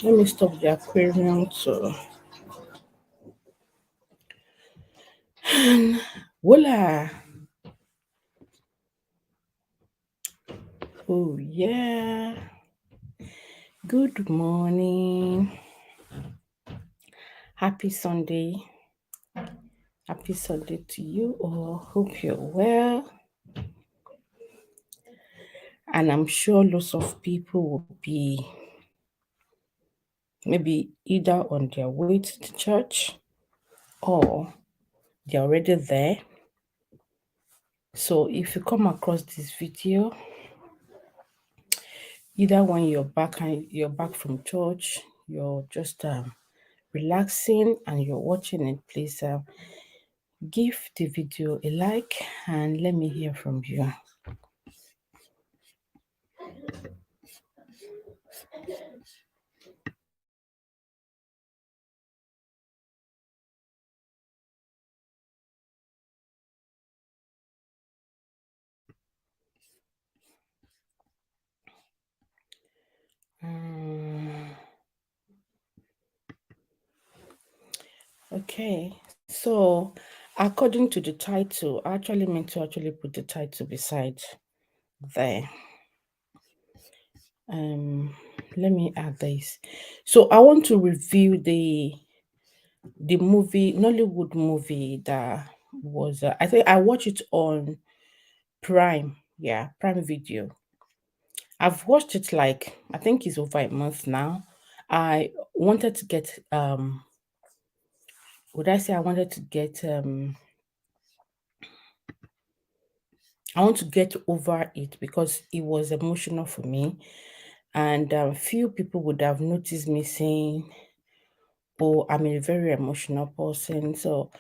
Let me stop the aquarium to. Voila! Oh yeah. Good morning. Happy Sunday. Happy Sunday to you all. Hope you're well. And I'm sure lots of people will be maybe either on their way to the church or they're already there. So if you come across this video, either when you're back from church, you're just relaxing and you're watching it, please give the video a like and let me hear from you. Um, okay, so according to the title, I actually meant to actually put the title beside there. Let me add this. So I want to review the movie, Nollywood movie that was I think I watched it on Prime, yeah, Prime Video. I've watched it like I think it's over a month now. I wanted to get would I say I wanted to get I want to get over it because it was emotional for me, and few people would have noticed me saying, "Oh, I'm a very emotional person." So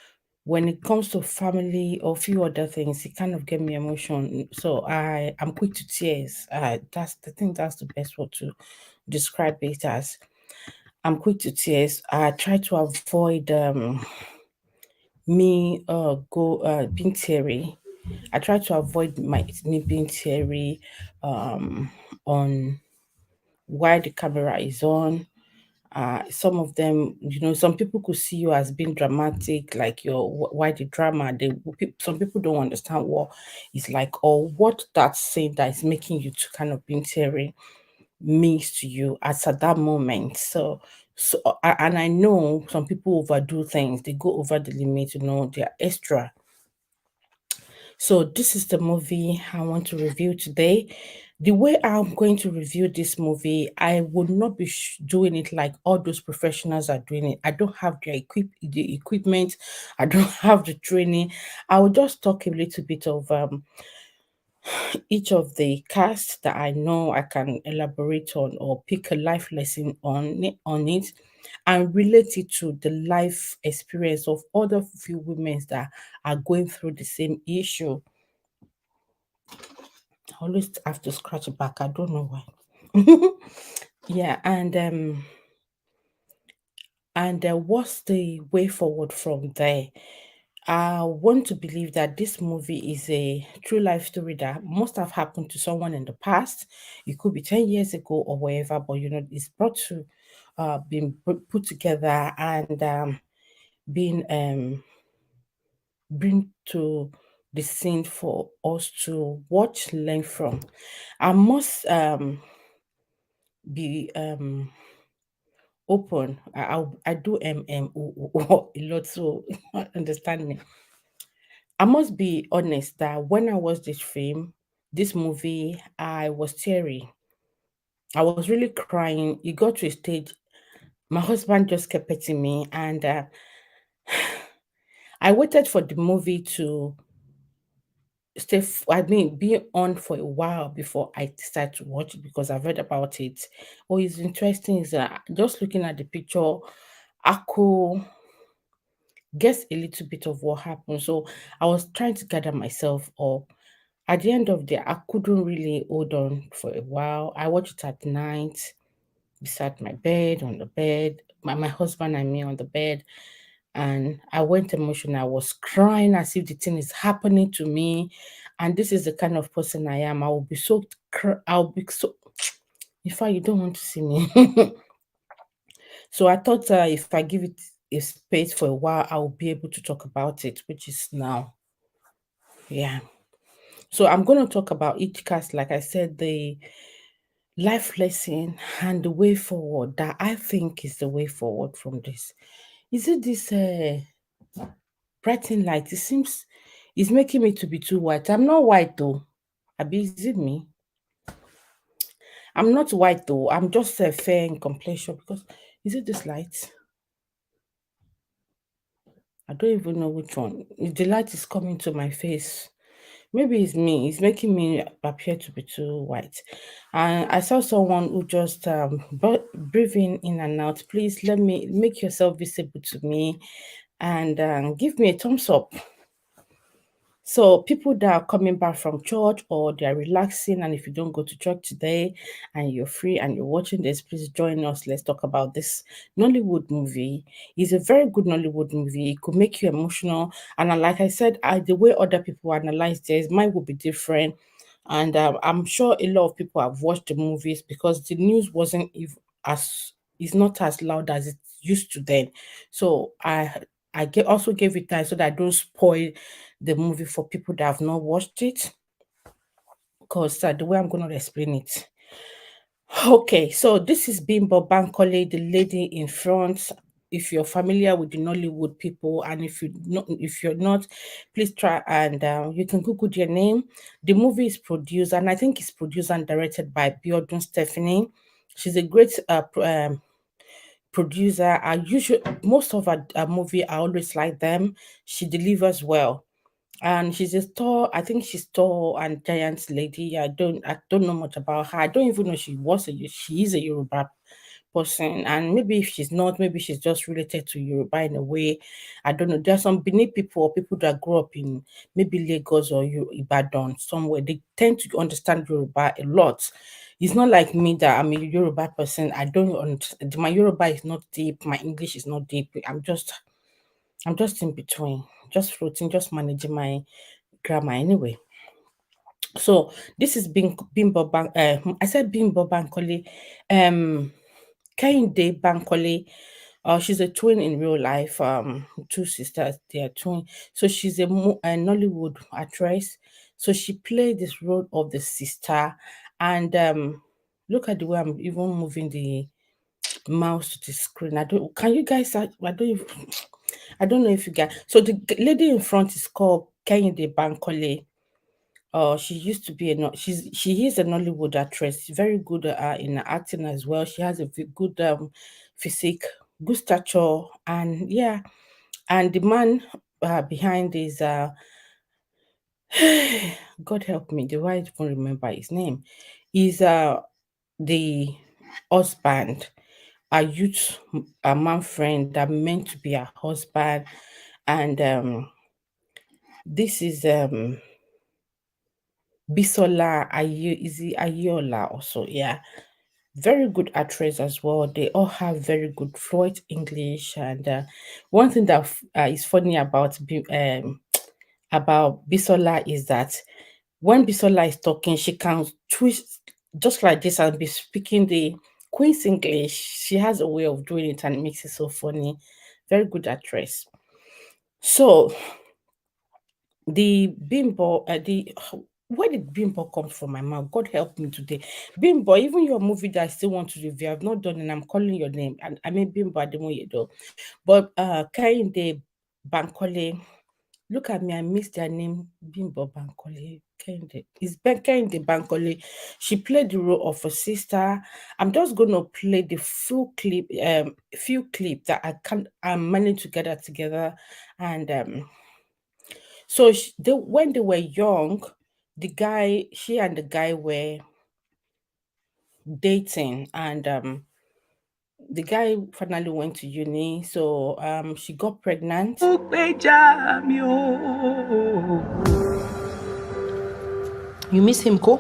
when it comes to family or few other things, it kind of get me emotion. So I'm quick to tears. That's the thing. That's the best word to describe it as. I'm quick to tears. I try to avoid me go being teary. I try to avoid me being teary on while the camera is on. Some of them, some people could see you as being dramatic, like why the drama. Some people don't understand what it's like or what that saying that is making you to kind of being teary means to you as at that moment. And I know some people overdo things; they go over the limit. They're extra. So this is the movie I want to review today. The way I'm going to review this movie, I would not be doing it like all those professionals are doing it. I don't have the equipment. I don't have the training. I will just talk a little bit of each of the cast that I know I can elaborate on or pick a life lesson on it and relate it to the life experience of other few women that are going through the same issue. I always have to scratch back. I don't know why. Yeah, and what's the way forward from there? I want to believe that this movie is a true life story that must have happened to someone in the past. It could be 10 years ago or wherever, but it's brought to being put together and being bring to the scene for us to watch, learn from. I must be open. I do a lot, so understand me. I must be honest that when I watched this movie, I was teary. I was really crying. It got to a stage. My husband just kept petting me, and I waited for the movie to be on for a while before I decided to watch it because I've read about it. What is interesting is that just looking at the picture, I could guess a little bit of what happened. So I was trying to gather myself up. At the end of the day, I couldn't really hold on for a while. I watched it at night, beside my bed, on the bed, my husband and me on the bed. and I went emotional. I was crying as if the thing is happening to me. And this is the kind of person I am. I will be so, I'll be so, in fact, you don't want to see me. So I thought if I give it a space for a while, I will be able to talk about it, which is now. Yeah. So I'm going to talk about each cast, like I said, the life lesson and the way forward that I think is the way forward from this. Is it this brightening light? It seems it's making me to be too white. I'm not white though. Abi, is it me? I'm not white though. I'm just fair in complexion because is it this light? I don't even know which one. The light is coming to my face. Maybe it's me. It's making me appear to be too white. And I saw someone who just breathing in and out. Please let me make yourself visible to me and give me a thumbs up. So people that are coming back from church or they're relaxing, and if you don't go to church today and you're free and you're watching this, please join us. Let's talk about this Nollywood movie. It's a very good Nollywood movie. It could make you emotional. And like I said, the way other people analyze this, mine will be different. And I'm sure a lot of people have watched the movies because the news wasn't as is not as loud as it used to then. So also gave it time so that I don't spoil the movie for people that have not watched it, because the way I'm going to explain it. Okay, so this is Bimbo Bankole, the lady in front. If you're familiar with the Nollywood people, and if you're not, please try and you can Google their name. The movie is produced, and I think it's produced and directed by Biodun Stephanie. She's a great producer. I usually most of her movie I always like them. She delivers well. And she's a tall, I think she's tall and giant lady. I don't know much about her. I don't even know she is a Yoruba person. And maybe if she's not, maybe she's just related to Yoruba in a way. I don't know. There are some Benin people or people that grew up in maybe Lagos or Ibadan somewhere. They tend to understand Yoruba a lot. It's not like me that I'm a Yoruba person. I don't understand. My Yoruba is not deep. My English is not deep. I'm just in between, just floating, just managing my grammar anyway. So this is Bimbo Bank. I said Bimbo Bankole. Kehinde Bankole. She's a twin in real life. Two sisters. They are twin. So she's a Nollywood actress. So she played this role of the sister. And look at the way I'm even moving the mouse to the screen. I don't. Can you guys? I don't. I don't know if you guys. So the lady in front is called Kehinde Bankole. She used to be she is a Nollywood actress. Very good in acting as well. She has a good physique, good stature, and yeah. And the man behind is God help me, do I even remember his name? Is the husband, a youth, a man friend that meant to be a husband, and this is Bisola Ayola also, yeah. Very good actress as well. They all have very good fluent English, and one thing that is funny about Bisola is that when Bisola is talking, she can twist just like this and be speaking the Queen's English. She has a way of doing it and it makes it so funny. Very good actress. So the Bimbo, where did Bimbo come from my mouth? God help me today. Bimbo, even your movie that I still want to review, I've not done, and I'm calling your name. And I mean Bimbo Ademoyedo. But Kehinde Bankole, look at me, I missed their name. Bimbo Bankole. Kehinde. It's Kehinde Bankole. She played the role of a sister. I'm just gonna play the full clip, few clips that I'm managed to gather together. And so when they were young, she and the guy were dating, and the guy finally went to uni. So she got pregnant. You miss him, Ko?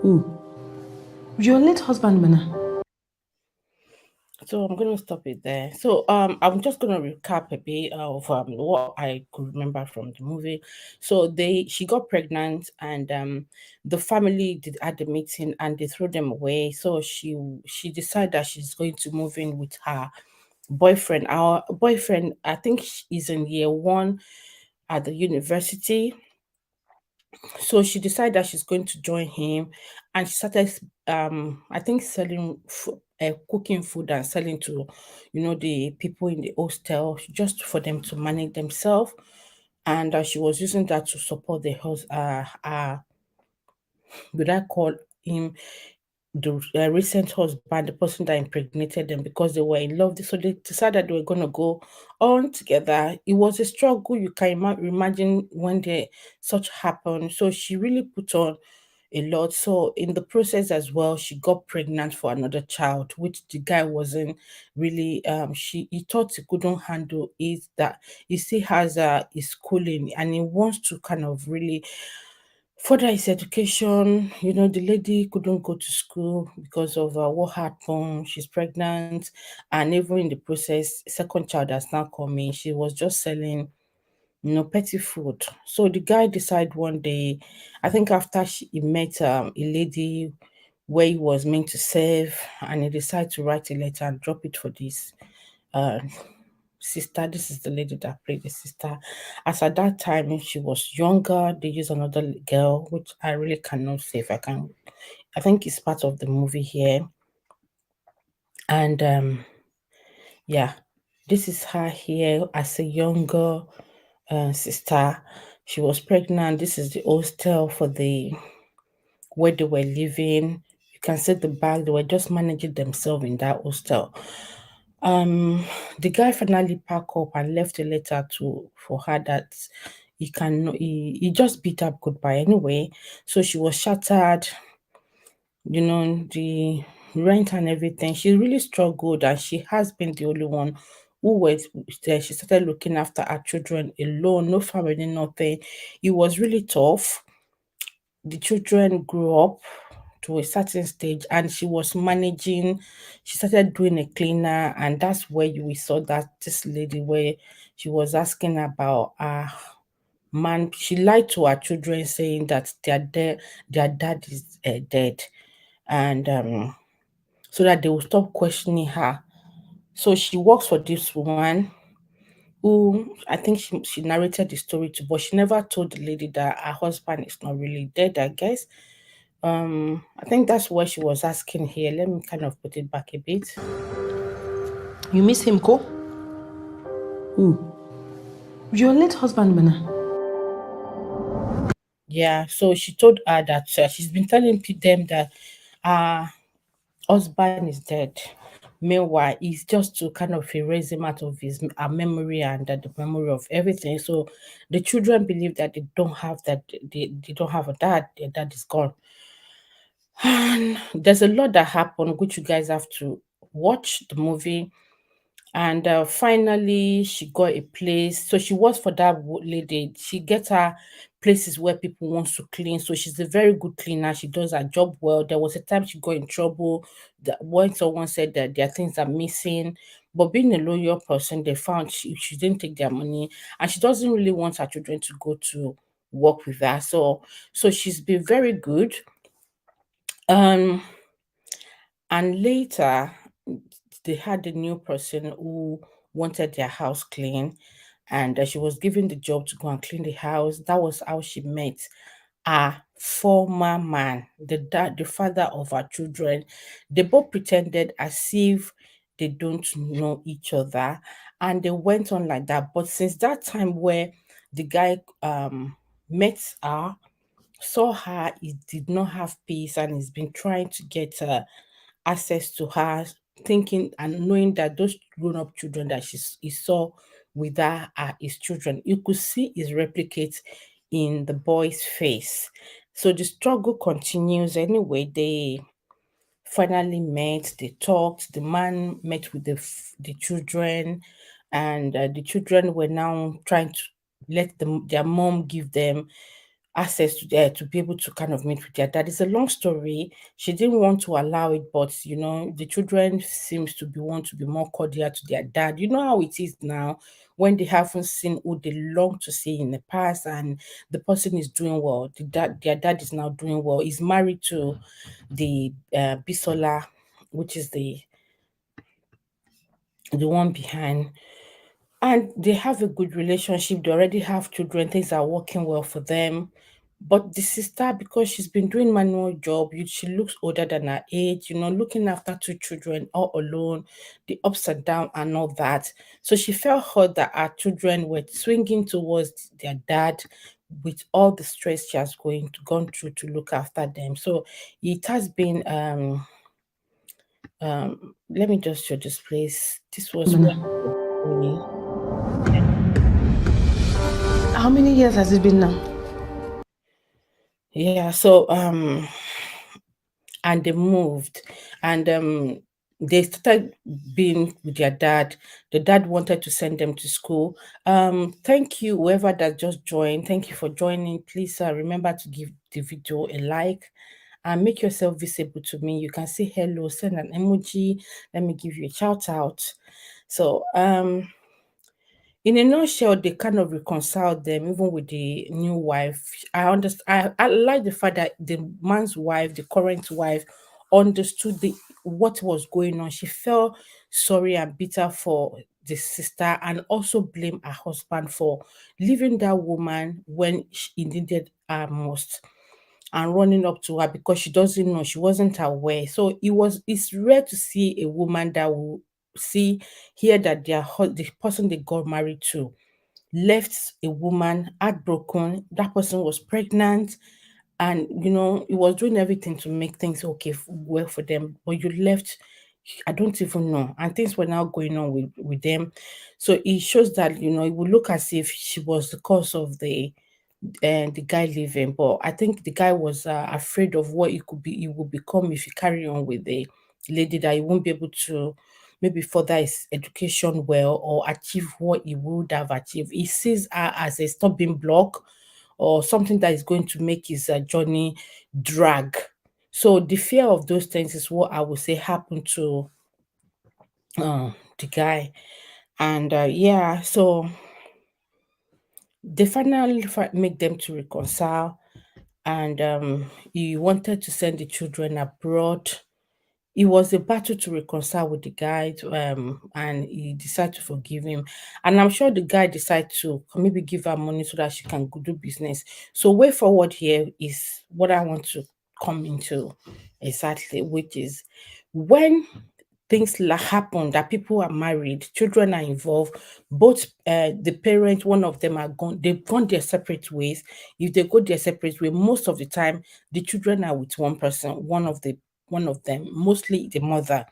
Who? Your late husband, Mana. So I'm going to stop it there. So I'm just going to recap a bit of what I could remember from the movie. So she got pregnant, and the family did at the meeting, and they threw them away. So she decided that she's going to move in with her boyfriend. Our boyfriend, I think, is in year one at the university. So she decided that she's going to join him, and she started I think selling cooking food and selling to the people in the hostel, just for them to manage themselves. And she was using that to support the house would I call him the recent husband, the person that impregnated them, because they were in love. So they decided they were going to go on together. It was a struggle. You can imagine when such happened. So she really put on a lot. So in the process as well, she got pregnant for another child, which the guy wasn't really. He thought he couldn't handle it. That he still has his schooling, and he wants to kind of really further his education. The lady couldn't go to school because of what happened. She's pregnant, and even in the process, second child has now come in. She was just selling, petty food. So the guy decided one day, I think after he met a lady where he was meant to serve, and he decided to write a letter and drop it for this uh, sister. This is the lady that played the sister. As at that time, she was younger. They used another girl, which I really cannot say if I can. I think it's part of the movie here. And yeah, this is her here as a younger sister. She was pregnant. This is the hostel for the where they were living. You can see the back. They were just managing themselves in that hostel. Um, the guy finally packed up and left a letter for her that he just beat up goodbye anyway. So she was shattered, the rent and everything. She really struggled, and she has been the only one who was there. She started looking after her children alone, no family, nothing. It was really tough. The children grew up to a certain stage, and she was managing. She started doing a cleaner, and that's where we saw that this lady where she was asking about man. She lied to her children saying that their dad is dead, and so that they will stop questioning her. So she works for this woman who I think she narrated the story to, but she never told the lady that her husband is not really dead, I guess. I think that's what she was asking here. Let me kind of put it back a bit. You miss him, Ko? Who? Your late husband, Mana. Yeah, so she told her that she's been telling them that her husband is dead. Meanwhile, it's just to kind of erase him out of his memory, and the memory of everything. So the children believe that they don't have that. They don't have a dad. Their dad is gone. And there's a lot that happened, which you guys have to watch the movie. And finally, she got a place. So she works for that lady. She gets her places where people wants to clean. So she's a very good cleaner. She does her job well. There was a time she got in trouble that when someone said that their things are missing. But being a loyal person, they found she didn't take their money, and she doesn't really want her children to go to work with her. So she's been very good. Um, and later, they had a new person who wanted their house clean, and she was given the job to go and clean the house. That was how she met her former man, the father of her children. They both pretended as if they don't know each other, and they went on like that. But since that time where the guy met her, saw her, he did not have peace, and he's been trying to get access to her, thinking and knowing that those grown-up children that he saw with her are his children. You could see his replicate in the boy's face. So the struggle continues anyway. They finally met, they talked, the man met with the children, and the children were now trying to let their mom give them access to be able to kind of meet with their dad. It's a long story. She didn't want to allow it, but the children seems to be want to be more cordial to their dad. You know how it is now when they haven't seen who they long to see in the past, and the person is doing well. Their dad is now doing well. He's married to the Bisola, which is the one behind, and they have a good relationship. They already have children. Things are working well for them. But the sister, because she's been doing manual job, she looks older than her age, looking after two children all alone, the ups and downs and all that. So she felt hurt that her children were swinging towards their dad with all the stress she has gone through to look after them. So it has been let me just show this place. This was Mana. where I was going. How many years has it been now? Yeah, so and they moved, and they started being with their dad. The dad wanted to send them to school. Thank you, whoever that just joined. Thank you for joining. Please remember to give the video a like and make yourself visible to me. You can say hello, send an emoji. Let me give you a shout out. So in a nutshell, they kind of reconciled them, even with the new wife. I understand. I like the fact that the man's wife, the current wife, understood what was going on. She felt sorry and bitter for the sister, and also blame her husband for leaving that woman when he needed her most, and running up to her because she doesn't know, she wasn't aware. So it's rare to see a woman that will hear that the person they got married to left a woman heartbroken. That person was pregnant, and he was doing everything to make things okay, well for them. But you left, I don't even know, and things were now going on with them. So it shows that it would look as if she was the cause of the guy leaving. But I think the guy was afraid of what it would become if he carry on with the lady, that he won't be able to maybe further his education well or achieve what he would have achieved. He sees her as a stumbling block or something that is going to make his journey drag. So the fear of those things is what I would say happened to the guy. And yeah, so they finally make them to reconcile, and he wanted to send the children abroad. It was a battle to reconcile with the guy, and he decided to forgive him. And I'm sure the guy decided to maybe give her money so that she can go do business. So way forward here is what I want to come into exactly, which is when things happen, that people are married, children are involved, both the parents, one of them are gone, they've gone their separate ways. If they go their separate way, most of the time the children are with one person, one of them, mostly the mother.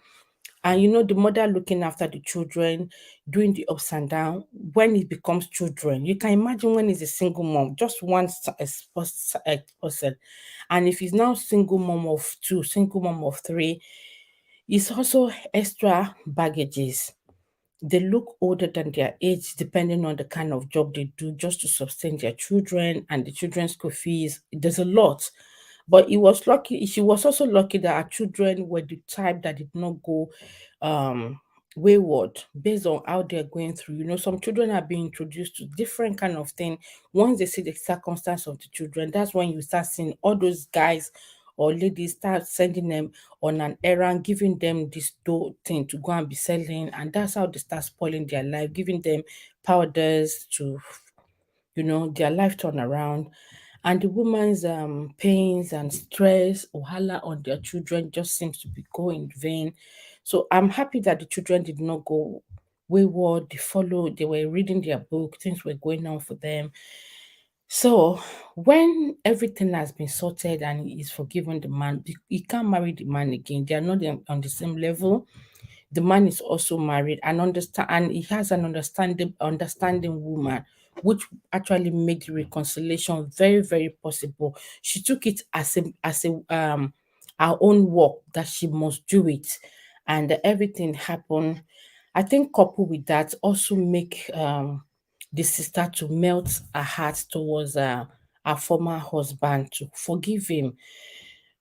And the mother looking after the children, doing the ups and downs. When it becomes children, you can imagine when he's a single mom, just one person. And if he's now single mom of two, single mom of three, it's also extra baggages. They look older than their age, depending on the kind of job they do, just to sustain their children and the children's school fees. There's a lot. But she was also lucky that her children were the type that did not go um wayward based on how they're going through. Some children are being introduced to different kind of thing. Once they see the circumstance of the children, that's when you start seeing all those guys or ladies start sending them on an errand, giving them this dough thing to go and be selling, and that's how they start spoiling their life, giving them powders to their life turn around. And the woman's pains and stress, wahala on their children just seems to be going in vain. So I'm happy that the children did not go wayward. They were reading their book, things were going on for them. So when everything has been sorted and he's forgiven the man, he can't marry the man again. They are not on the same level. The man is also married and he has an understanding woman, which actually made the reconciliation very, very possible. She took it as a our own work, that she must do it, and everything happened. I think coupled with that also make the sister to melt her heart towards her former husband to forgive him.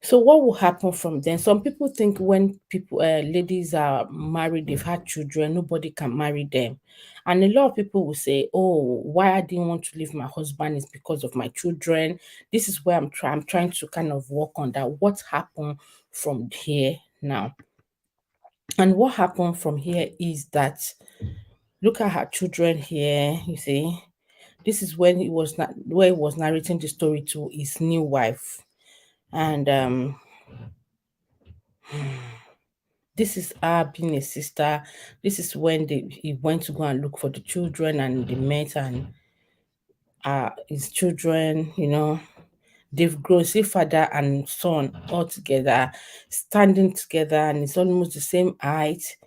So what will happen from then? Some people think when people ladies are married, they've had children, nobody can marry them. And a lot of people will say, "Oh, why I didn't want to leave my husband is because of my children." This is where I'm trying to kind of work on that. What happened from here now? And what happened from here is that look at her children here. You see, this is when he was not where he was narrating the story to his new wife, and this is her being a sister. This is when he went to go and look for the children and they met, and his children, they've grown. See, father and son all together, standing together, and it's almost the same height.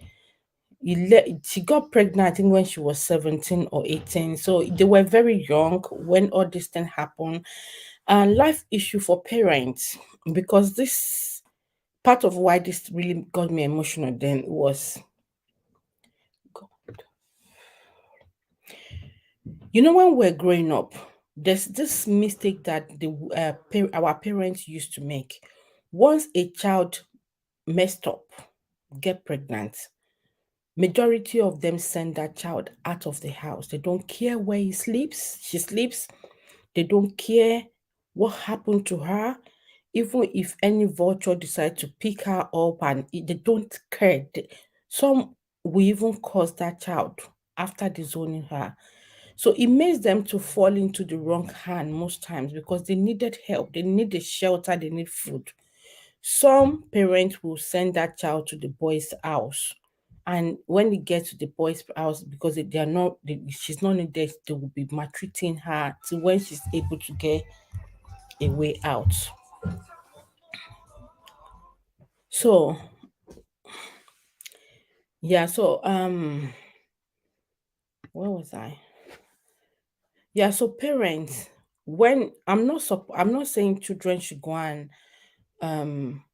She got pregnant, I think, when she was 17 or 18. So they were very young when all this thing happened. And life issue for parents, because this part of why this really got me emotional then was, when we're growing up, there's this mistake that our parents used to make. Once a child messed up, get pregnant, majority of them send that child out of the house. They don't care where she sleeps. They don't care what happened to her. Even if any vulture decide to pick her up they don't care. Some will even curse that child after disowning her. So it makes them to fall into the wrong hand most times because they needed help, they need a shelter, they need food. Some parents will send that child to the boy's house. And when they get to the boy's house, because they are not, she's not needed, they will be maltreating her till when she's able to get a way out. So yeah, so where was I? Yeah, so parents, when I'm not saying children should go and um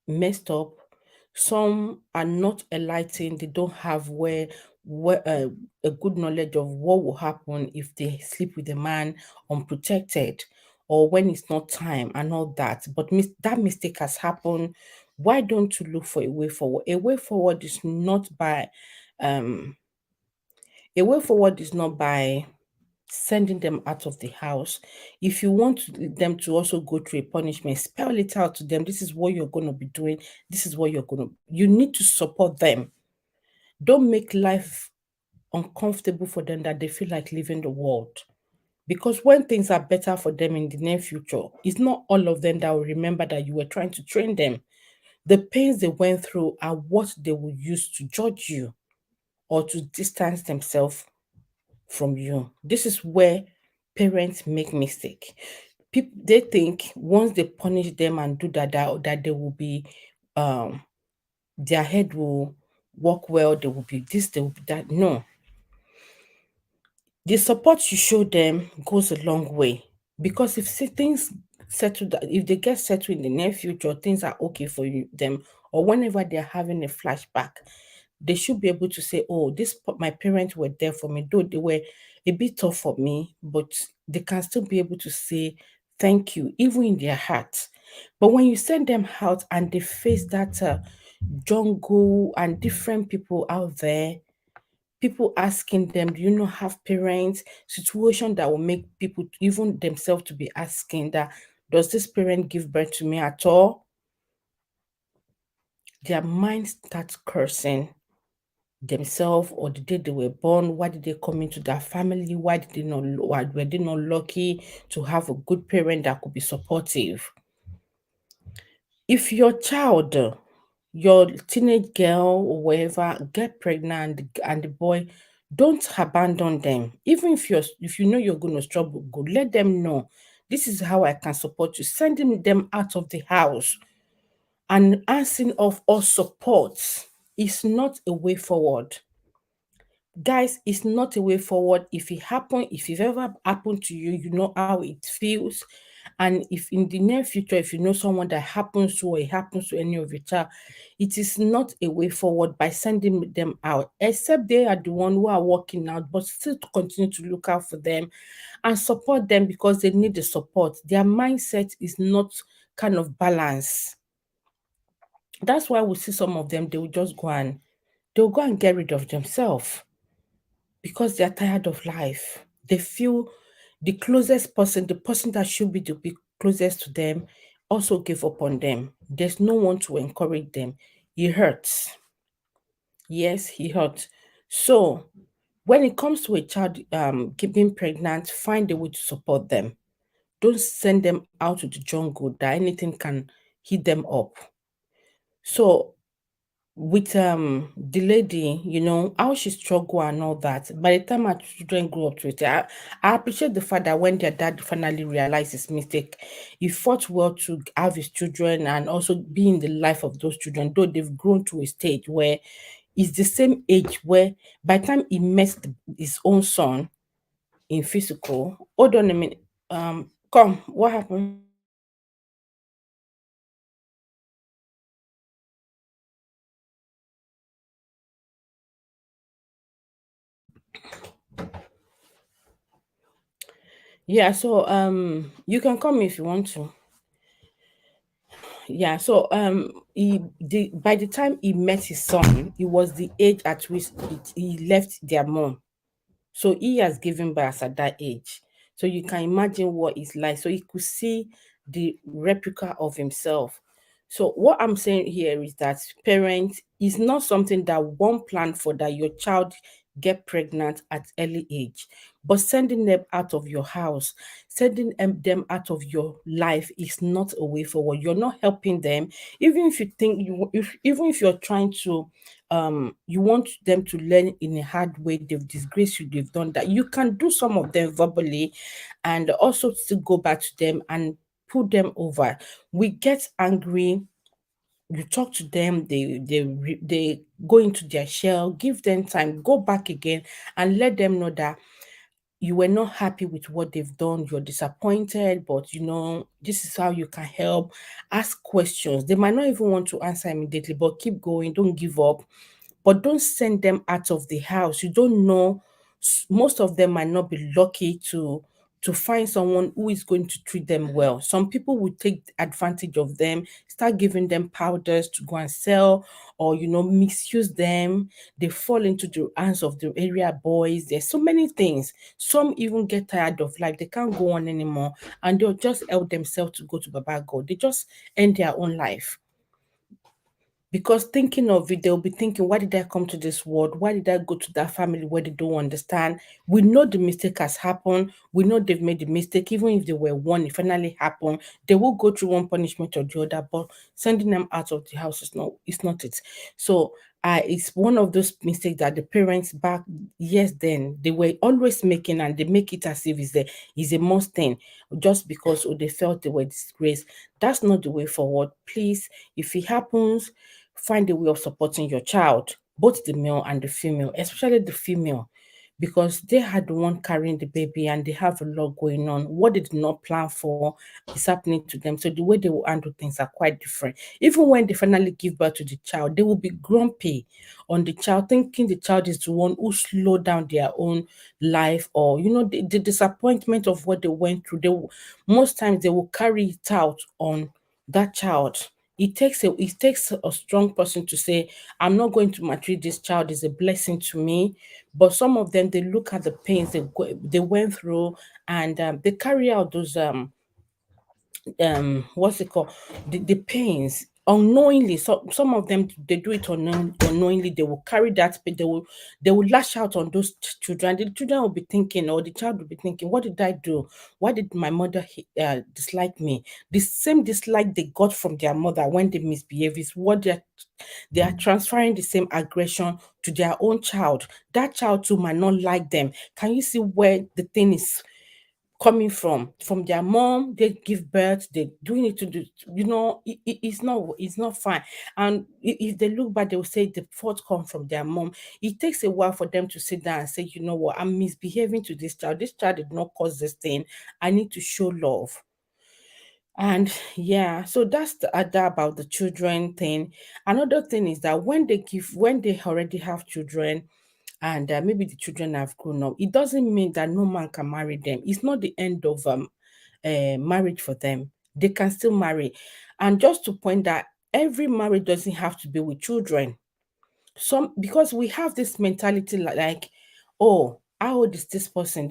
messed up. Some are not enlightened. They don't have where a good knowledge of what will happen if they sleep with a man unprotected, or when it's not time and all that. But that mistake has happened. Why don't you look for a way forward? Um a way forward is not by sending them out of the house. If you want them to also go through a punishment, spell it out to them. This is what you're going to be doing. This is what you need to support them. Don't make life uncomfortable for them that they feel like leaving the world. Because when things are better for them in the near future, it's not all of them that will remember that you were trying to train them. The pains they went through are what they will use to judge you or to distance themselves from you. This is where parents make mistake. People, they think once they punish them and do that they will be um their head will work well, they will be this, they will be that. No, the support you show them goes a long way, because if things if they get settled in the near future, things are okay for them, or whenever they're having a flashback, they should be able to say, "Oh, my parents were there for me, though they were a bit tough for me, but they can still be able to say thank you, even in their hearts." But when you send them out and they face that jungle and different people out there, people asking them, "Do you not have parents?" Situation that will make people, even themselves, to be asking that, "Does this parent give birth to me at all?" Their mind starts cursing themselves, or the day they were born. Why did they come into that family? Why were they not lucky to have a good parent that could be supportive? If your child, your teenage girl or whatever, get pregnant and the boy, don't abandon them. Even if you know you're going to struggle, go let them know, "This is how I can support you." Sending them out of the house and asking of all support is not a way forward. Guys, it's not a way forward. If it ever happened to you, you know how it feels. And if in the near future, if you know someone that happens to, or it happens to any of your child, it is not a way forward by sending them out, except they are the one who are working out, but still to continue to look out for them and support them because they need the support. Their mindset is not kind of balanced. That's why we see some of them, they'll go and get rid of themselves because they're tired of life. They feel the closest person, the person that should be closest to them, also give up on them. There's no one to encourage them. It hurts. Yes, he hurts. So when it comes to a child being pregnant, find a way to support them. Don't send them out to the jungle that anything can hit them up. So with the lady, how she struggle and all that. By the time her children grow up to it, I appreciate the fact that when their dad finally realized his mistake, he fought well to have his children and also be in the life of those children, though they've grown to a stage where it's the same age where by the time he met his own son in physical. Hold on a minute. Come, what happened? Yeah, so you can come if you want to. Yeah, so by the time he met his son, it was the age at which he left their mom. So he has given birth at that age. So you can imagine what it's like. So he could see the replica of himself. So what I'm saying here is that parents is not something that one plan for, that your child get pregnant at early age, but sending them out of your house, sending them out of your life is not a way forward. You're not helping them. Even if you think even if you're trying to you want them to learn in a hard way, they've disgraced you, they've done that, you can do some of them verbally and also still go back to them and put them over. We get angry, you talk to them, they go into their shell, give them time, go back again and let them know that you were not happy with what they've done, you're disappointed, but this is how you can help. Ask questions. They might not even want to answer immediately, but keep going, don't give up. But don't send them out of the house. You don't know. Most of them might not be lucky to find someone who is going to treat them well. Some people will take advantage of them, start giving them powders to go and sell, or misuse them. They fall into the hands of the area boys. There's so many things. Some even get tired of life. They can't go on anymore, and they'll just help themselves to go to Baba God. They just end their own life. Because thinking of it, they'll be thinking, why did I come to this world? Why did I go to that family where they don't understand? We know the mistake has happened. We know they've made the mistake. Even if they were one, it finally happened, they will go through one punishment or the other. But sending them out of the house is not it. So it's one of those mistakes that the parents back years then they were always making, and they make it as if is a must thing, just because they felt they were disgraced. That's not the way forward. Please, if it happens, find a way of supporting your child, both the male and the female, especially the female, because they are the one carrying the baby and they have a lot going on. What they did not plan for is happening to them. So the way they will handle things are quite different. Even when they finally give birth to the child, they will be grumpy on the child, thinking the child is the one who slowed down their own life, or the disappointment of what they went through. Most times they will carry it out on that child. It takes a strong person to say, I'm not going to maltreat this child, is a blessing to me. But some of them, they look at the pains they went through, and they carry out those what's it called, the pains unknowingly. So some of them, they do it unknowingly. They will carry that pain, they will lash out on those children. The children will be thinking, or the child will be thinking, what did I do? Why did my mother dislike me? The same dislike they got from their mother when they misbehave is what they are transferring the same aggression to their own child. That child too might not like them. Can you see where the thing is coming from their mom? They give birth, they doing it to the, it's not fine. And if they look back, they will say the fault come from their mom. It takes a while for them to sit down and say, you know what, I'm misbehaving to this child, this child did not cause this thing, I need to show love. And yeah, so that's the other about the children thing. Another thing is that when they already have children, and maybe the children have grown up, it doesn't mean that no man can marry them. It's not the end of marriage for them. They can still marry. And just to point that every marriage doesn't have to be with children. Some, because we have this mentality like, oh, how old is this person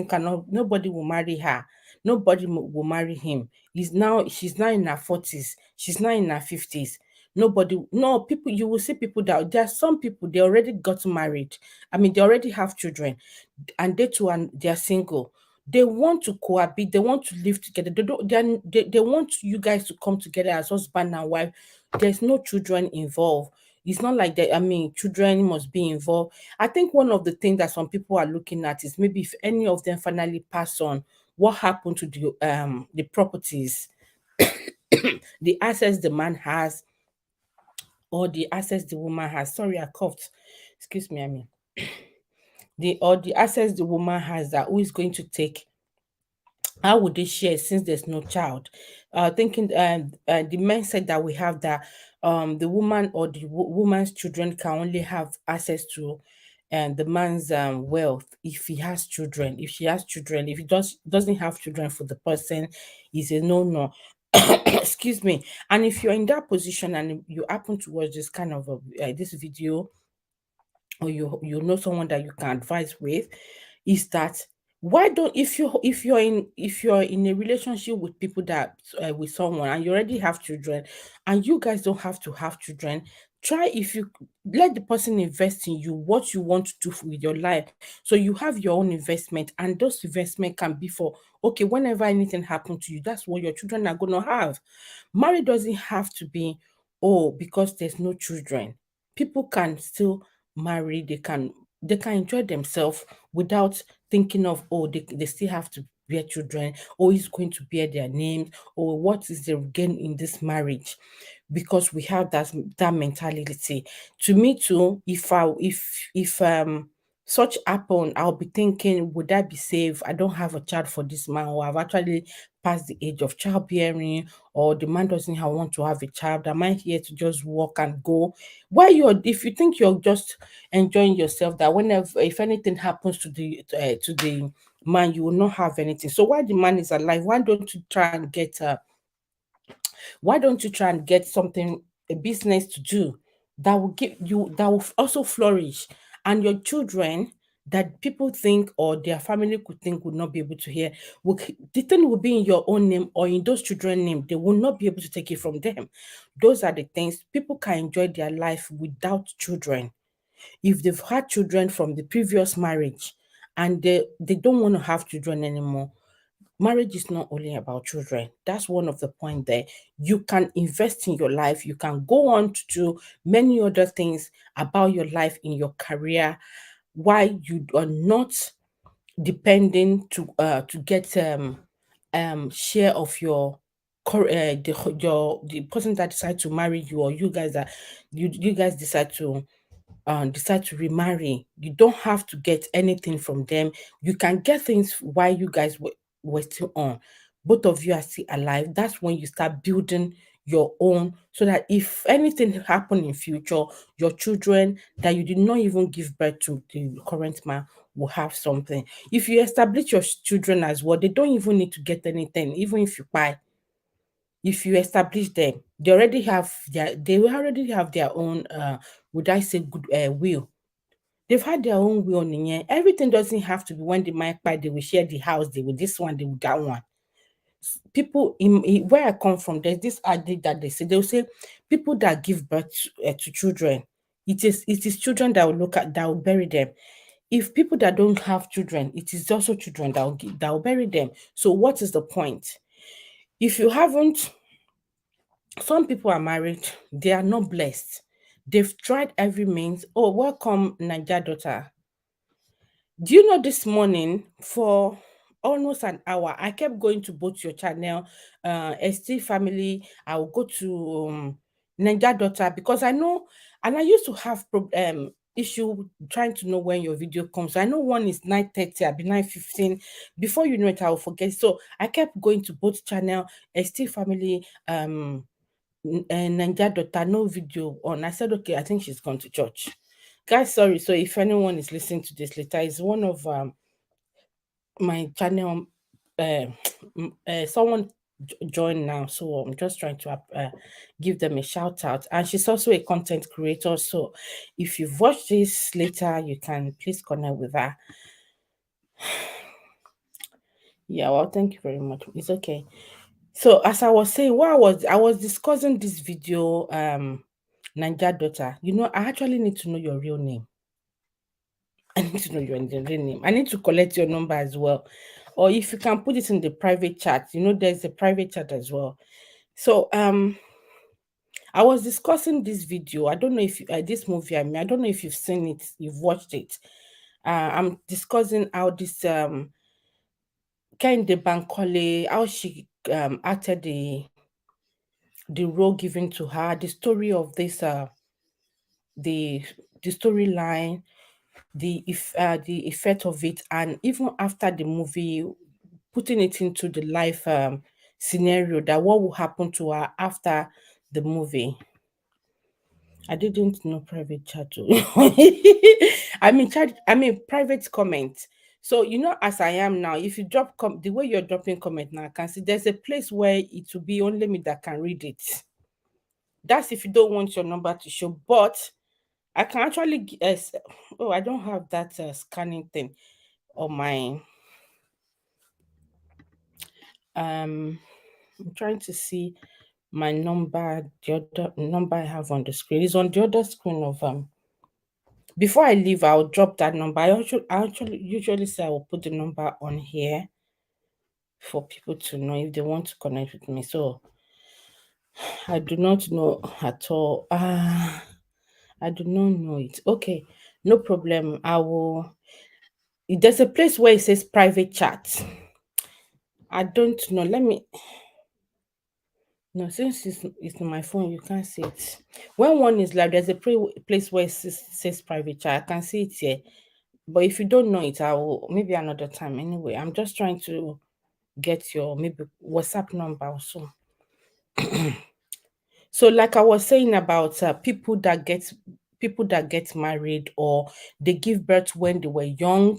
cannot, nobody will marry her, nobody will marry him. She's now in her 40s, she's now in her 50s. Nobody, no, people, you will see people that there are some people, they already got married. I mean, they already have children, and they too, and they are single. They want to cohabit, they want to live together. They don't they want you guys to come together as husband and wife. There's no children involved. It's not like that. I mean, children must be involved. I think one of the things that some people are looking at is maybe if any of them finally pass on, what happened to the properties, the assets the man has, or the assets the woman has. Sorry, I coughed. Excuse me, I mean the assets the woman has, that who is going to take, how would they share since there's no child? Thinking the men said that we have that the woman or the woman's children can only have access to the man's wealth if he has children. If she has children, if he doesn't have children for the person, is a no. Excuse me. And if you're in that position and you happen to watch this kind of this video, or you know someone that you can advise with, is that, why don't, if you're in a relationship with people that with someone, and you already have children, and you guys don't have to have children, try, if you let the person invest in you what you want to do with your life, so you have your own investment, and those investment can be for, okay, whenever anything happens to you, that's what your children are going to have. Marriage doesn't have to be, oh, because there's no children. People can still marry, they can enjoy themselves without thinking of, oh, they still have to bear children, or is going to bear their names, or what is the gain in this marriage, because we have that mentality. To me too, if such happen, I'll be thinking, would I be safe? I don't have a child for this man, or I've actually passed the age of childbearing, or the man doesn't want to have a child. Am I here to just walk and go? Why you're if you think you're just enjoying yourself, that whenever, if anything happens to the man, you will not have anything. So why the man is alive, why don't you try and get something, a business to do, that will give you, that will also flourish, and your children, that people think or their family could think would not be able to hear, the thing will be in your own name or in those children's name. They will not be able to take it from them. Those are the things. People can enjoy their life without children. If they've had children from the previous marriage, and they don't want to have children anymore, marriage is not only about children. That's one of the point there. You can invest in your life. You can go on to do many other things about your life in your career, why you are not depending to get share of your the person that decide to marry you, or you guys that you guys decide to remarry. You don't have to get anything from them. You can get things while you guys were still on. Both of you are still alive. That's when you start building your own, so that if anything happen in future, your children that you did not even give birth to, the current man, will have something. If you establish your children as well, they don't even need to get anything, even if you buy. If you establish them, they already have their own would I say good will. They've had their own will nìyẹn. Everything doesn't have to be when the mic by they will share the house, they will this one, they will that one. People where I come from, there's this adage that they'll say people that give birth to children, it is children that will that will bury them. If people that don't have children, it is also children that will bury them. So what is the point? If you haven't, some people are married, they are not blessed. They've tried every means. Oh, welcome, Niger daughter. Do you know this morning for almost an hour, I kept going to both your channel, ST family. I will go to Niger daughter, because I know, and I used to have issue trying to know when your video comes. So I know one is 9:30, I'll be 9:15. Before you know it, I will forget. So I kept going to both channel, ST Family, and Ninja Daughter, no video on. I said, okay, I think she's gone to church. Guys, sorry. So if anyone is listening to this later, it's one of my channel. Uh, Someone joined now, so I'm just trying to give them a shout out. And she's also a content creator. So if you've watched this later, you can please connect with her. Yeah, well, thank you very much. It's okay. So as I was saying, what I was discussing this video, Ninja Daughter. You know, I actually need to know your real name. I need to know your real name. I need to collect your number as well. Or if you can put it in the private chat, you know, there's a private chat as well. So I was discussing this video. I don't know if this movie. I mean, I don't know if you've seen it, you've watched it. I'm discussing how this Kehinde Bankole, how she acted the role given to her, the story of this the the storyline, the effect of it, and even after the movie, putting it into the life scenario, that what will happen to her after the movie. I didn't know private chat. I mean private comment. So you know, as I am now, if you drop the way you're dropping comment now, I can see there's a place where it will be only me that can read it. That's if you don't want your number to show. But I can actually oh, I don't have that scanning thing on my I'm trying to see my number, the other number I have on the screen is on the other screen of before I leave, I'll drop that number. I actually usually say I will put the number on here for people to know if they want to connect with me. So I do not know at all. I do not know it. Okay, no problem. I will. There's a place where it says private chat. I don't know. Let me. No, since it's on my phone, you can't see it. When one is live, there's a place where it says private chat. I can see it here. But if you don't know it, I will maybe another time. Anyway, I'm just trying to get your maybe WhatsApp number also. So, like I was saying about people that get married or they give birth when they were young,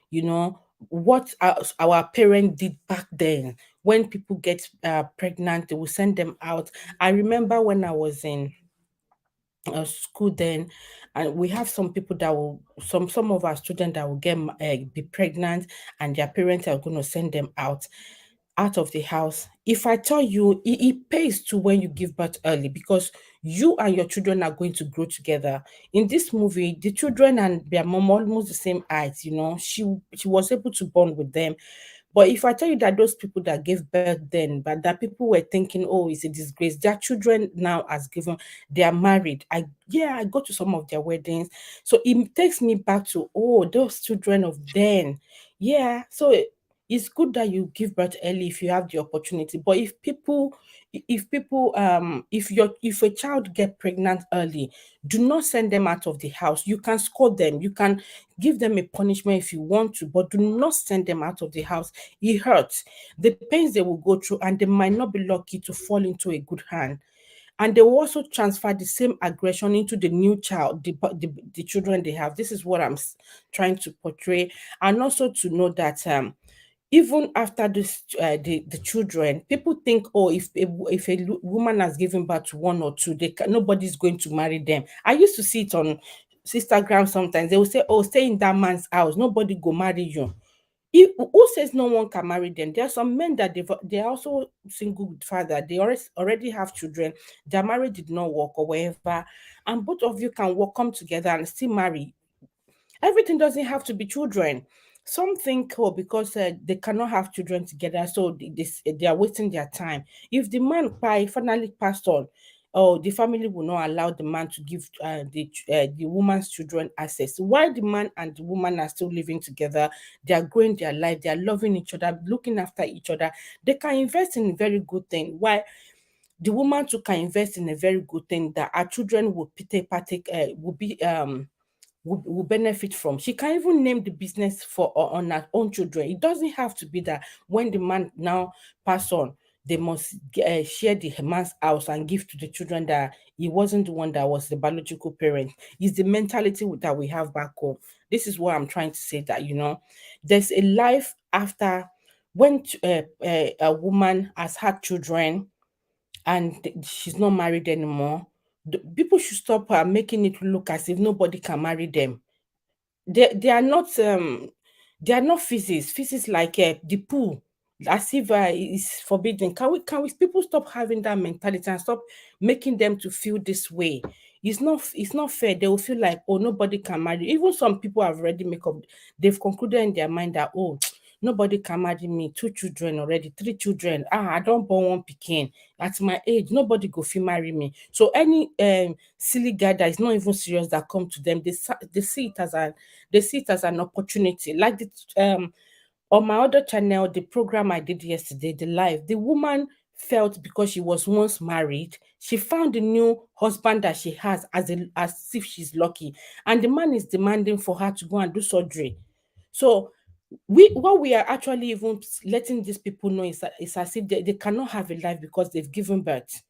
you know, what our parents did back then. When people get pregnant, they will send them out. I remember when I was in school then, and we have some people that will some of our students that will be pregnant, and their parents are going to send them out of the house. If I tell you, it pays to when you give birth early, because you and your children are going to grow together. In this movie, the children and their mom almost the same height. You know, she was able to bond with them. But if I tell you that those people that gave birth then, but that people were thinking, oh, it's a disgrace. Their children now has given, they are married. I go to some of their weddings. So it takes me back to, oh, those children of then. Yeah. So it's good that you give birth early if you have the opportunity. But if a child get pregnant early, do not send them out of the house. You can scold them. You can give them a punishment if you want to, but do not send them out of the house. It hurts. The pains they will go through, and they might not be lucky to fall into a good hand. And they will also transfer the same aggression into the new child, the children they have. This is what I'm trying to portray. And also to know that even after the children, people think, oh, if a woman has given birth to one or two, nobody's going to marry them. I used to see it on Instagram sometimes. They will say, oh, stay in that man's house, nobody go marry you. Who says no one can marry them? There are some men that they're also single with father. They already have children. Their marriage did not work or whatever, and both of you can work, come together and still marry. Everything doesn't have to be children. Some think, oh, because they cannot have children together, so they are wasting their time. If the man finally passed on, oh, the family will not allow the man to give the woman's children access. While the man and the woman are still living together, they are growing their life, they are loving each other, looking after each other. They can invest in a very good thing. Why? The woman too can invest in a very good thing that our children will partake will be will benefit from. She can even name the business for on her own children. It doesn't have to be that when the man now pass on, they must share the man's house and give to the children, that he wasn't the one that was the biological parent. It's the mentality that we have back home. This is what I'm trying to say, that there's a life after, when a woman has had children and she's not married anymore. People should stop making it look as if nobody can marry them. They are not they are not physics. Physics like the pool, as if it's forbidden. Can we people stop having that mentality and stop making them to feel this way? It's not fair. They will feel like, oh, nobody can marry. Even some people have already make up. They've concluded in their mind that, oh, nobody can marry me. 2 children already, 3 children. I don't born one pikin. At my age, nobody go fit marry me. So any silly guy that is not even serious that come to them, they see it as an opportunity. Like on my other channel, the program I did yesterday, the live, the woman felt because she was once married, she found the new husband that she has as if she's lucky, and the man is demanding for her to go and do surgery. So what we are actually even letting these people know is that it's as if they cannot have a life because they've given birth.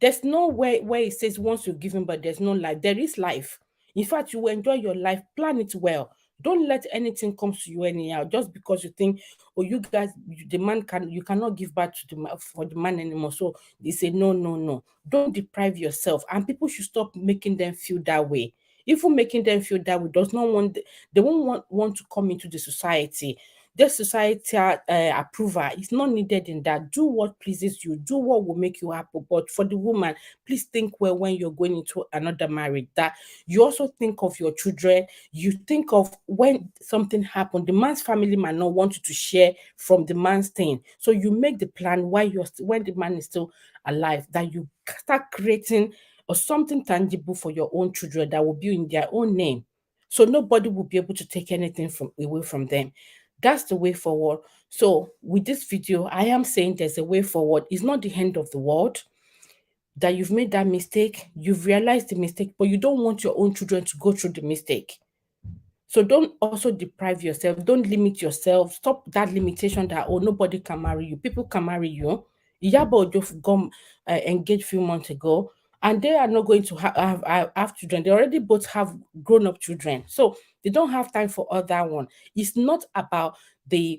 There's no way where it says once you're given, but there's no life. There is life. In fact, you will enjoy your life. Plan it well. Don't let anything come to you anyhow just because you think, oh, you guys, the man you cannot give back to for the man anymore. So they say, no, no, no. Don't deprive yourself. And people should stop making them feel that way. Even making them feel that way does not want, they won't want to come into the society. The societal approval is not needed in that. Do what pleases you. Do what will make you happy. But for the woman, please think well when you're going into another marriage. That you also think of your children. You think of when something happened, the man's family might not want you to share from the man's thing. So you make the plan while when the man is still alive. That you start creating or something tangible for your own children that will be in their own name. So nobody will be able to take anything away from them. That's the way forward. So with this video, I am saying there's a way forward. It's not the end of the world. That you've made that mistake, you've realized the mistake, but you don't want your own children to go through the mistake. So don't also deprive yourself. Don't limit yourself. Stop that limitation that, oh, nobody can marry you. People can marry you. Iyabo just got engaged a few months ago, and they are not going to have children. They already both have grown-up children. So they don't have time for other one. It's not about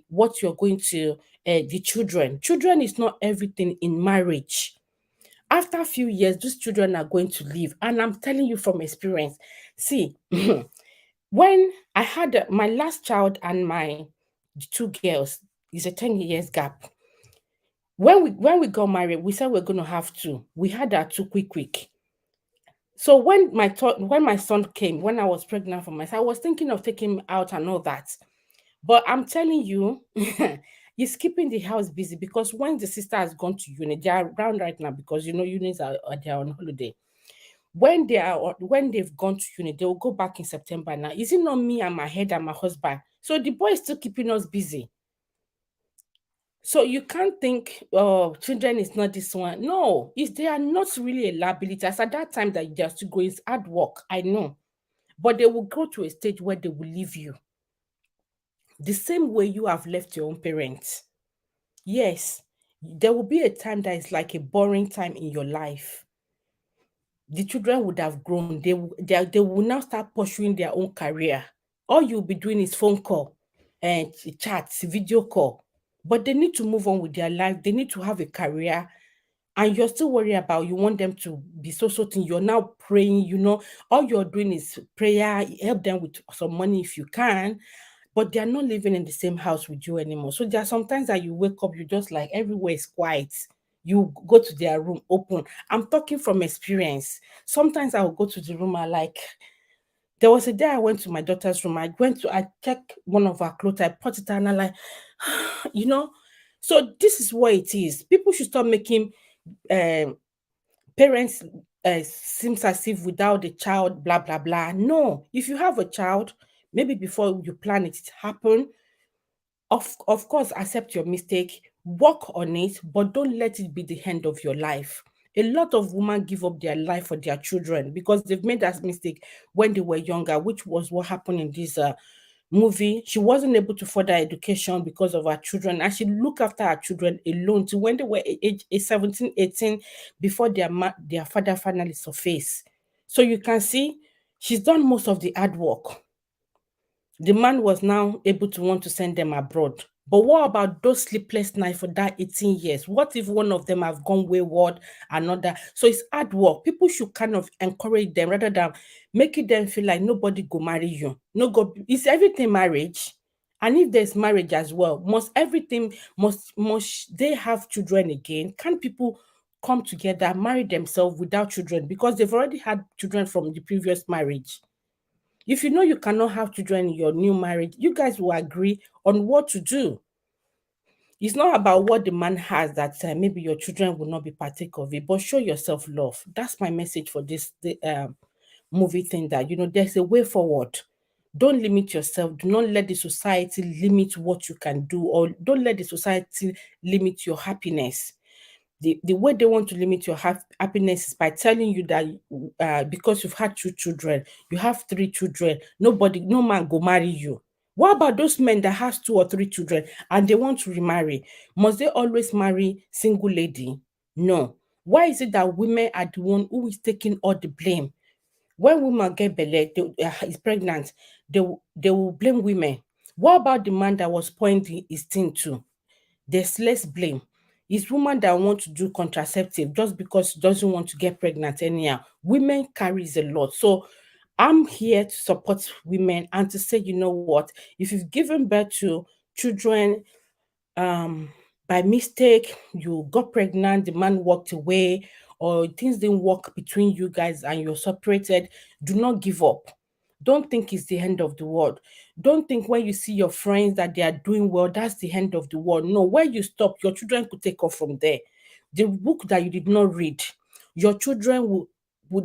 what you're going to, the children. Children is not everything in marriage. After a few years, these children are going to leave. And I'm telling you from experience. See, when I had my last child and my 2 girls, is a 10 years gap. When we got married, we said we're going to have two. We had our two quick. So when my son came, when I was pregnant for myself, I was thinking of taking him out and all that. But I'm telling you, he's keeping the house busy because when the sister has gone to uni, they are around right now because unis they are on holiday. When they've gone to uni, they will go back in September now. Is it not me and my head and my husband? So the boy is still keeping us busy. So you can't think, oh, children is not this one. No, they are not really a liability. As at that time that they are still going, it's hard work. I know. But they will go to a stage where they will leave you. The same way you have left your own parents. Yes, there will be a time that is like a boring time in your life. The children would have grown. They will now start pursuing their own career. All you'll be doing is phone call and chats, video call. But they need to move on with their life. They need to have a career. And you're still worried about, you want them to be so thing. You're now praying, all you're doing is prayer, help them with some money if you can, but they are not living in the same house with you anymore. So there are sometimes that you wake up, you just like everywhere is quiet. You go to their room, open. I'm talking from experience. Sometimes I will go to the room, there was a day I went to my daughter's room. I checked one of her clothes, I put it on, and I like, you know. So this is what it is. People should stop making um parents seems as if without the child, blah blah blah. No, if you have a child, maybe before you plan it happen. Of course, accept your mistake, work on it, but don't let it be the end of your life. A lot of women give up their life for their children because they've made that mistake when they were younger, which was what happened in this movie. She wasn't able to further education because of her children, and she looked after her children alone till when they were age 17, 18, before their father finally surfaced. So you can see she's done most of the hard work. The man was now able to want to send them abroad. But what about those sleepless nights for that 18 years? What if one of them have gone wayward, another? So it's hard work. People should kind of encourage them rather than making them feel like nobody go marry you. No go, is everything marriage? And if there's marriage as well, must everything must they have children again? Can people come together, marry themselves without children because they've already had children from the previous marriage? If you know you cannot have children in your new marriage, you guys will agree on what to do. It's not about what the man has that maybe your children will not be partake of it, but show yourself love. That's my message for this movie thing, that there's a way forward. Don't limit yourself. Do not let the society limit what you can do, or don't let the society limit your happiness. The way they want to limit your happiness is by telling you that because you've had two children, you have three children, no man go marry you. What about those men that has two or three children and they want to remarry? Must they always marry single lady? No. Why is it that women are the one who is taking all the blame? When women get belle, is pregnant, they will blame women. What about the man that was pointing his thing to? There's less blame. It's woman that want to do contraceptive just because she doesn't want to get pregnant anyhow. Women carries a lot. So I'm here to support women and to say, you know what, if you've given birth to children um by mistake, you got pregnant, the man walked away, or things didn't work between you guys and you're separated, do not give up. Don't think it's the end of the world. Don't think when you see your friends that they are doing well, that's the end of the world. No, where you stop, your children could take off from there. The book that you did not read, your children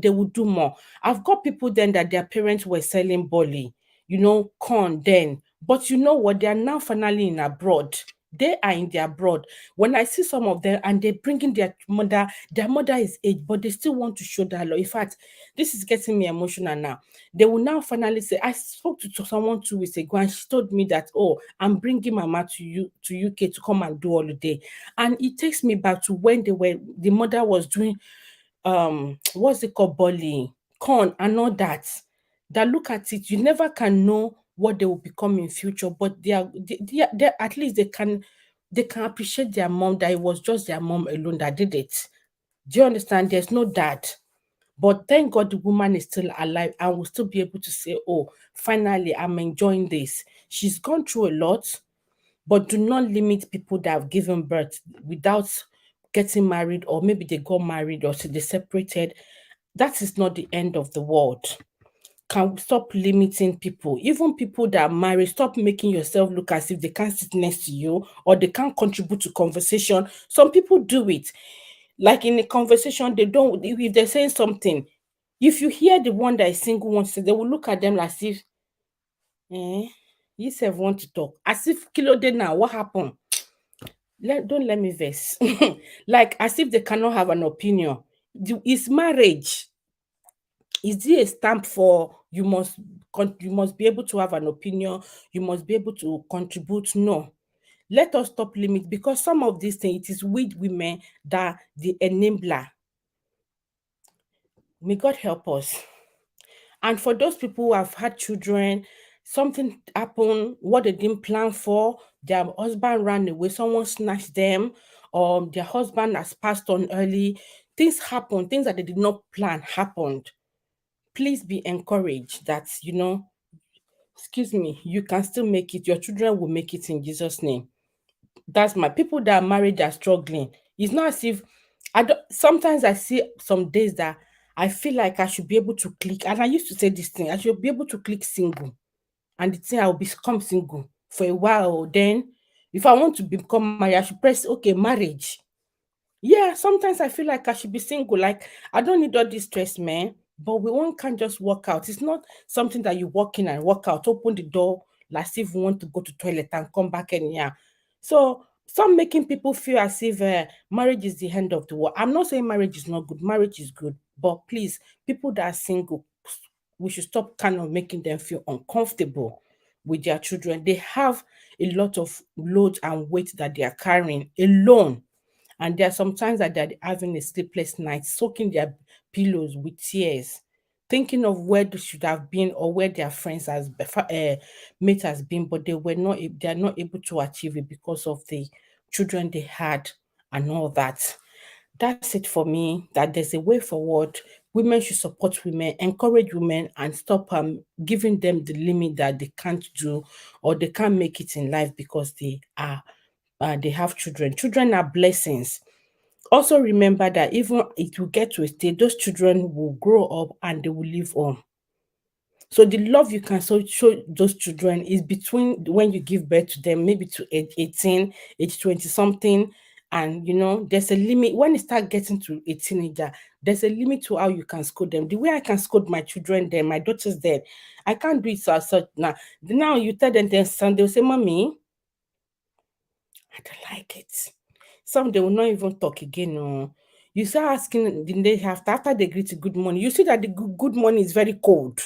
they will do more. I've got people then that their parents were selling bully, corn then. But you know what? They are now finally in abroad. They are in their abroad. When I see some of them and they're bringing their mother is aged, but they still want to show that love. In fact, this is getting me emotional now. They will now finally say, I spoke to someone 2 weeks ago and she told me that, oh, I'm bringing mama to UK to come and do holiday. And it takes me back to when the mother was doing what's it called, bullying, corn and all that. That look at it, you never can know what they will become in future, but they at least they can appreciate their mom, that it was just their mom alone that did it. Do you understand? There's no dad. But thank God the woman is still alive and will still be able to say, oh, finally, I'm enjoying this. She's gone through a lot, but do not limit people that have given birth without getting married, or maybe they got married or they separated. That is not the end of the world. Can we stop limiting people? Even people that are married, stop making yourself look as if they can't sit next to you or they can't contribute to conversation. Some people do it. Like in a conversation, they don't, if they're saying something, if you hear the one that is single wants to, they will look at them as if, eh, you self want to talk. As if kilo day now, what happened? Don't let me vex. Like as if they cannot have an opinion. Is marriage, is it a stamp for you must be able to have an opinion, you must be able to contribute? No. Let us stop limit, because some of these things, it is with women that the enabler. May God help us. And for those people who have had children, something happened, what they didn't plan for, their husband ran away, someone snatched them, or their husband has passed on early. Things happen, things that they did not plan happened. Please be encouraged that, excuse me, you can still make it. Your children will make it in Jesus' name. That's my people that are married that are struggling. It's not as if sometimes I see some days that I feel like I should be able to click. And I used to say this thing, I should be able to click single. And the thing I will become single for a while. Then if I want to become married, I should press okay, marriage. Yeah, sometimes I feel like I should be single. Like I don't need all this stress, man. But we one can't just walk out. It's not something that you walk in and walk out, open the door, like if you want to go to toilet and come back anyhow. So Stop making people feel as if marriage is the end of the world. I'm not saying marriage is not good. Marriage is good, but please, people that are single, we should stop kind of making them feel uncomfortable with their children. They have a lot of load and weight that they are carrying alone. And there are sometimes that they're having a sleepless night, soaking their pillows with tears, thinking of where they should have been or where their friends has mate has been, but they are not able to achieve it because of the children they had and all that. That's it for me. That there's a way forward. Women should support women, encourage women, and stop giving them the limit that they can't do or they can't make it in life because they have children. Children are blessings. Also remember that even it will get to a stage, those children will grow up and they will live on. So the love you can show those children is between when you give birth to them, maybe to age 18, age 20 something. And there's a limit when you start getting to a teenager, there's a limit to how you can scold them. The way I can scold my children there, my daughters there, I can't do it so as such now. Now you tell them their son, they'll say, Mommy, I don't like it. Some they will not even talk again. No. You start asking the day after they greet you good morning. You see that the good morning is very cold.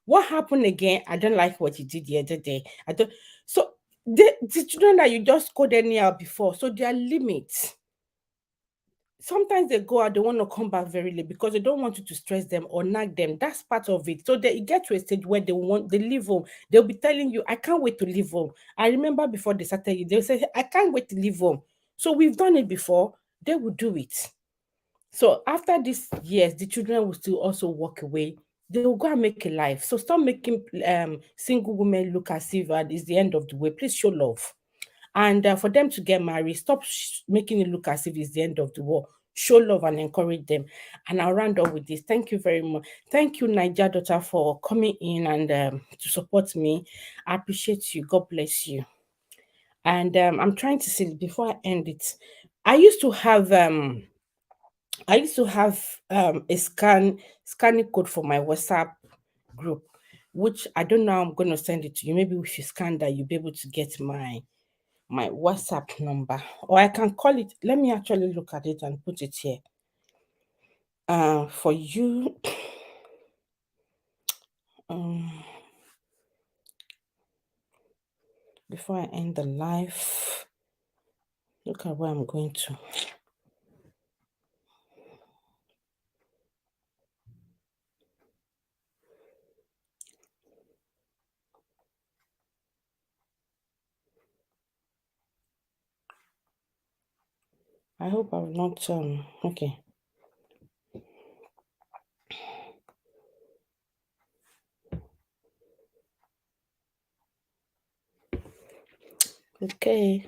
What happened again? I don't like what you did the other day. I don't. So the children that you just called anyhow before, so there are limits. Sometimes they go out, they want to come back very late because they don't want you to stress them or nag them. That's part of it. So they get to a stage where they leave home. They'll be telling you, I can't wait to leave home. I remember before they started you, they'll say, "Hey, I can't wait to leave home." So we've done it before, they will do it. So after these years, the children will still also walk away. They will go and make a life. So stop making single women look as if it's the end of the way. Please show love. And for them to get married, stop making it look as if it's the end of the world. Show love and encourage them. And I'll round up with this. Thank you very much. Thank you, Niger daughter, for coming in and to support me. I appreciate you. God bless you. And I'm trying to see before I end it. I used to have I used to have a scanning code for my WhatsApp group, which I don't know how I'm gonna send it to you. Maybe if you scan that, you'll be able to get my WhatsApp number, or I can call it. Let me actually look at it and put it here. For you, um, before I end the live, look at where I'm going to. I hope I've not okay. Okay.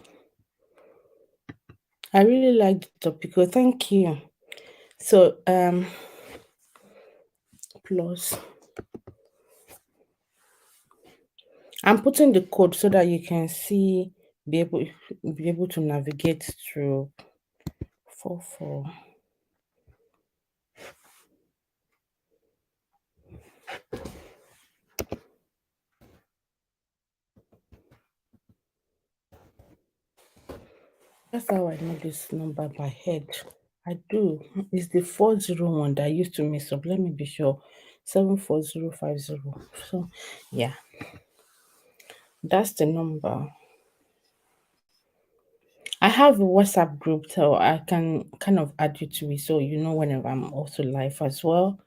I really like the topic. Oh, thank you. So plus I'm putting the code so that you can see be able to navigate through 44. That's how I know this number by head. I do. It's the 401 that I used to mess up. Let me be sure. 74050. So yeah, that's the number. I have a WhatsApp group, so I can kind of add you to it so you know whenever I'm also live as well.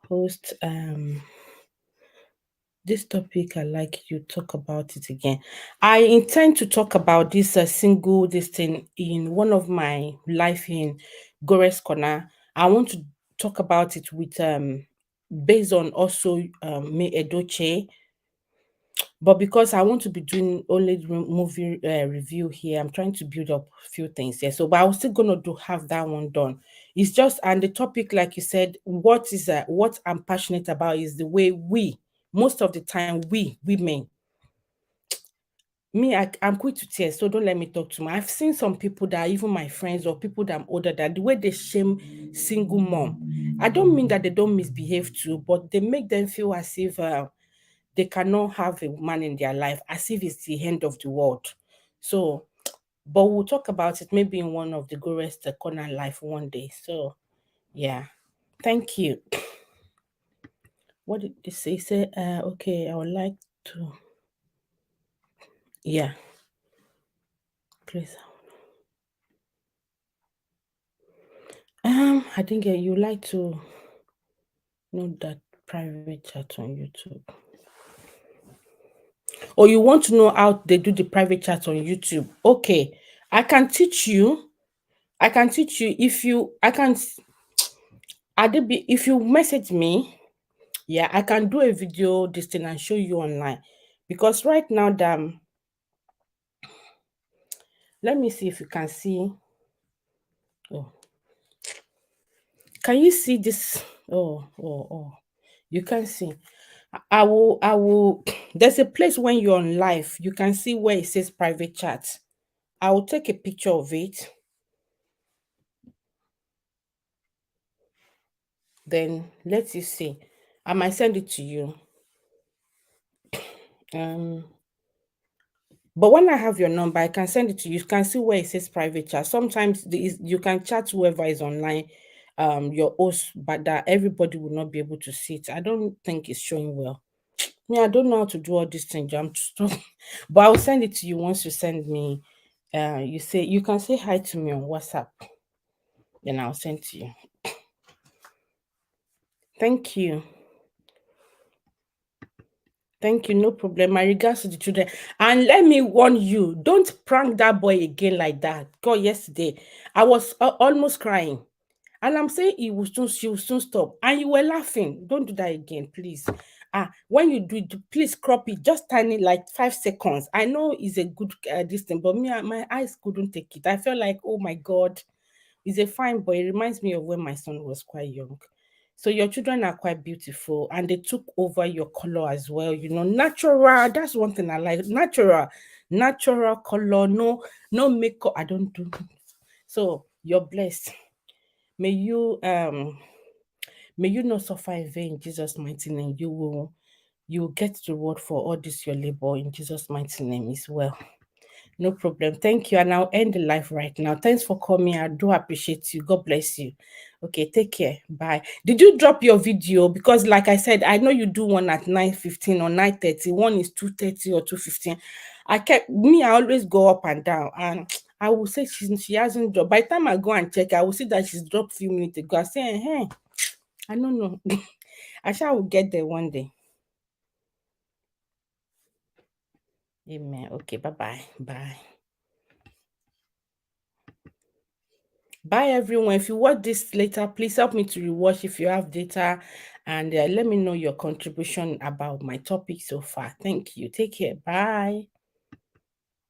Host this topic, I like you talk about it again. I intend to talk about this this thing in one of my life in Gores Corner. I want to talk about it with based on also me Edoche, but because I want to be doing only movie review here, I'm trying to build up a few things here. So, but I was still gonna do have that one done. It's just and the topic, like you said, what I'm passionate about is the way we most of the time we women I'm quick to tears, so don't let me talk too much. I've seen some people that are even my friends or people that I'm older than the way they shame single mom. I don't mean that they don't misbehave too, but they make them feel as if they cannot have a man in their life, as if it's the end of the world. So but we'll talk about it maybe in one of the Go Rest Corner Life one day. So yeah, thank you. What did they say? Say, okay, I would like to, yeah, please. I didn't get you. Like to know that private chat on YouTube, or you want to know how they do the private chat on YouTube? Okay, I can teach you. I can teach you if you. I can. Adebi, if you message me, yeah, I can do a video this thing and show you online. Because right now, let me see if you can see. Oh, can you see this? Oh, you can see. I will. There's a place when you're on live, you can see where it says private chat. I will take a picture of it. Then let you see. I might send it to you. Um, but when I have your number, I can send it to you. You can see where it says private chat. Sometimes you can chat whoever is online, your host, but that everybody will not be able to see it. I don't think it's showing well. Me, I don't know how to do all these things. I'm stuck. But I'll send it to you once you send me. You say you can say hi to me on WhatsApp. Then I'll send to you. Thank you. Thank you, no problem. My regards to the children. And let me warn you, don't prank that boy again like that. God, yesterday, I was almost crying. And I'm saying she will soon stop. And you were laughing. Don't do that again, please. When you do it, please crop it, just tiny, like 5 seconds. I know it's a good distance, but me, my eyes couldn't take it. I felt like, oh my God, he's a fine boy. It reminds me of when my son was quite young. So your children are quite beautiful and they took over your color as well. Natural. That's one thing I like. Natural color. No makeup. I don't do. So you're blessed. May you um may you not suffer in vain in Jesus' mighty name. You will get the reward for all this your labor in Jesus' mighty name as well. No problem. Thank you. And I'll end the live right now. Thanks for coming. I do appreciate you. God bless you. Okay, take care. Bye. Did you drop your video? Because like I said, I know you do one at 9:15 or 9:30. One is 2:30 or 2:15. I always go up and down. And I will say she hasn't dropped. By the time I go and check, I will see that she's dropped a few minutes ago. I say, hey, I don't know. I shall will get there one day. Amen. Okay, bye-bye. Bye. Bye, everyone. If you watch this later, please help me to rewatch if you have data and let me know your contribution about my topic so far. Thank you. Take care. Bye.